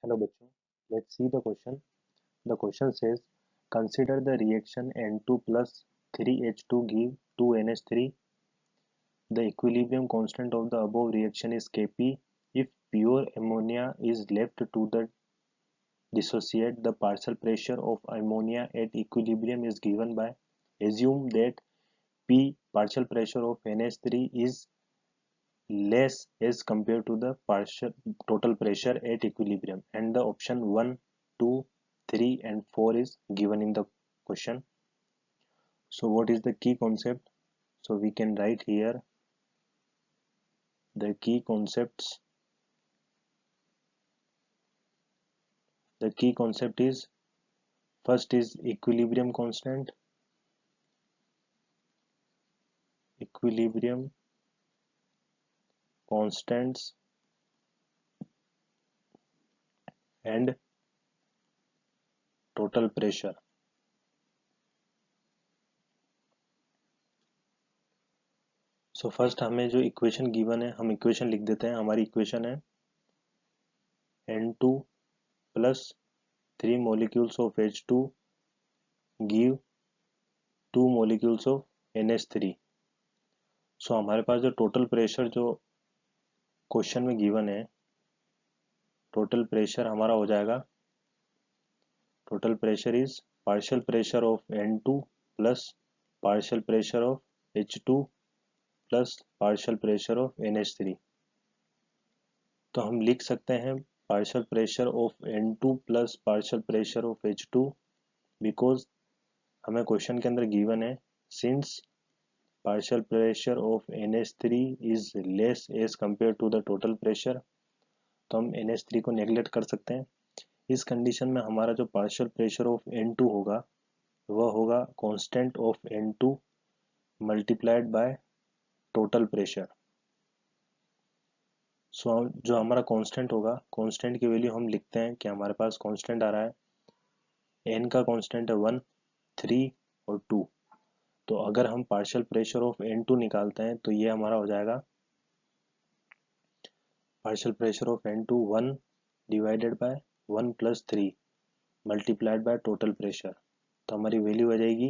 Hello बच्चों, let's see the question. The question says, consider the reaction N2 plus 3H2 give 2NH3. The equilibrium constant of the above reaction is Kp. If pure ammonia is left to the dissociate, the partial pressure of ammonia at equilibrium is given by. Assume that P partial pressure of NH3 is less as compared to the partial total pressure at equilibrium, and the option 1, 2, 3 and 4 is given in the question. So what is the key concept? So we can write here the key concepts. The key concept is, first is equilibrium constant, equilibrium constants, and total pressure. So first हमें जो equation given है, हम equation लिख देते हैं. हमारी equation है N2 plus 3 molecules of H2 give 2 molecules of NH3. सो हमारे पास जो टोटल प्रेशर जो क्वेश्चन में गिवन है, टोटल प्रेशर हमारा हो जाएगा, total pressure is partial pressure of N2 plus partial pressure of H2 plus partial pressure of NH3. तो हम लिख सकते हैं partial pressure of N2 plus partial pressure of H2, because हमें क्वेश्चन के अंदर गिवन है since partial pressure of NH3 is less as compared to the total pressure, तो हम NH3 को नेगलेक्ट कर सकते हैं. इस कंडीशन में हमारा जो partial pressure of N2 होगा वह होगा constant of N2 multiplied by total pressure. सो जो हमारा कांस्टेंट होगा, कांस्टेंट की वैल्यू हम लिखते हैं कि हमारे पास कांस्टेंट आ रहा है, n का कांस्टेंट है 1, 3 और 2. तो अगर हम पार्शियल प्रेशर ऑफ N2 निकालते हैं तो ये हमारा हो जाएगा partial pressure of N2 1 divided by 1 plus 3 multiplied by total pressure. तो हमारी वैल्यू आ जाएगी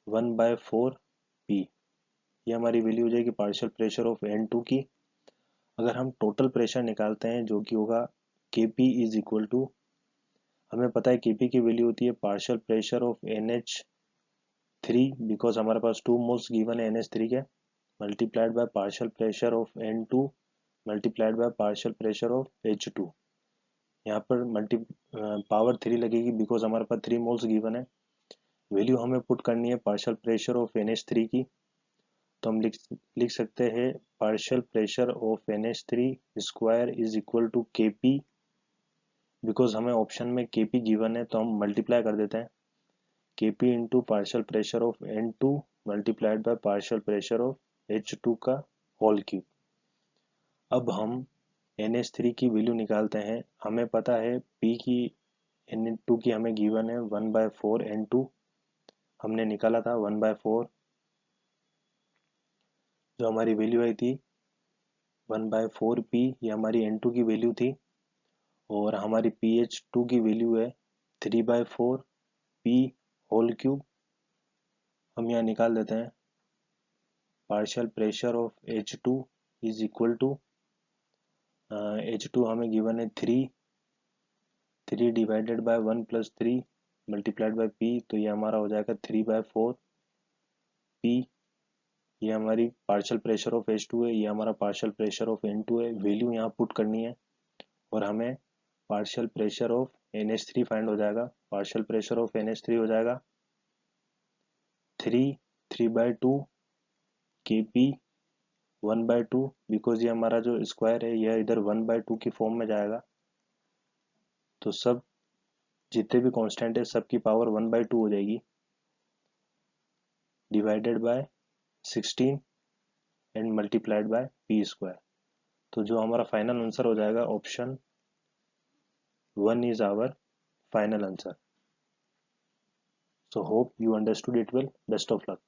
1/4 P. ये हमारी वैल्यू हो जाएगी पार्शियल प्रेशर ऑफ N2 की. अगर हम टोटल प्रेशर निकालते हैं जो कि होगा Kp इज इक्वल टू, हमें पता है Kp की वैल्यू होती है partial pressure of NH3, because हमारे पास 2 मोल्स गिवन है NH3 के, multiplied by partial pressure of N2 multiplied by partial pressure of H2. यहाँ पर पावर 3 लगेगी बिकॉज हमारे पास 3 मोल्स गिवन है. वैल्यू हमें पुट करनी है पार्शियल प्रेशर ऑफ NH3 की, तो हम लिख सकते हैं partial pressure of NH3 square is equal to Kp. Because हमें ऑप्शन में Kp गिवन है तो हम मल्टीप्लाई कर देते हैं Kp into partial pressure of N2 multiplied by partial pressure of H2 का होल क्यूब. अब हम NH3 की वैल्यू निकालते हैं. हमें पता है P की N2 की हमें गिवन है 1/4 N2, हमने निकाला था 1/4. जो हमारी वैल्यू आई थी 1/4 P, ये हमारी N2 की वैल्यू थी, और हमारी PH2 की वैल्यू है 3/4 P होल क्यूब. हम यहाँ निकाल देते हैं partial pressure of H2 is equal to H2 हमें गिवन है 3 divided by 1 plus 3 multiplied by P, तो ये हमारा हो जाएगा 3/4 P. ये हमारी पार्शियल प्रेशर ऑफ H2 है, ये हमारा पार्शियल प्रेशर ऑफ N2 है. वैल्यू यहाँ पुट करनी है और हमें partial pressure of NH3 find हो जाएगा. पार्शियल प्रेशर ऑफ NH3 हो जाएगा 3/2 Kp 1/2, बिकॉज ये हमारा जो स्क्वायर है यह इधर 1/2 की फॉर्म में जाएगा. तो सब जितने भी कांस्टेंट है सबकी पावर 1/2 हो जाएगी, divided by 16 and multiplied by P square. तो जो हमारा फाइनल आंसर हो जाएगा option 1 is our final answer. So hope you understood it well. Best of luck.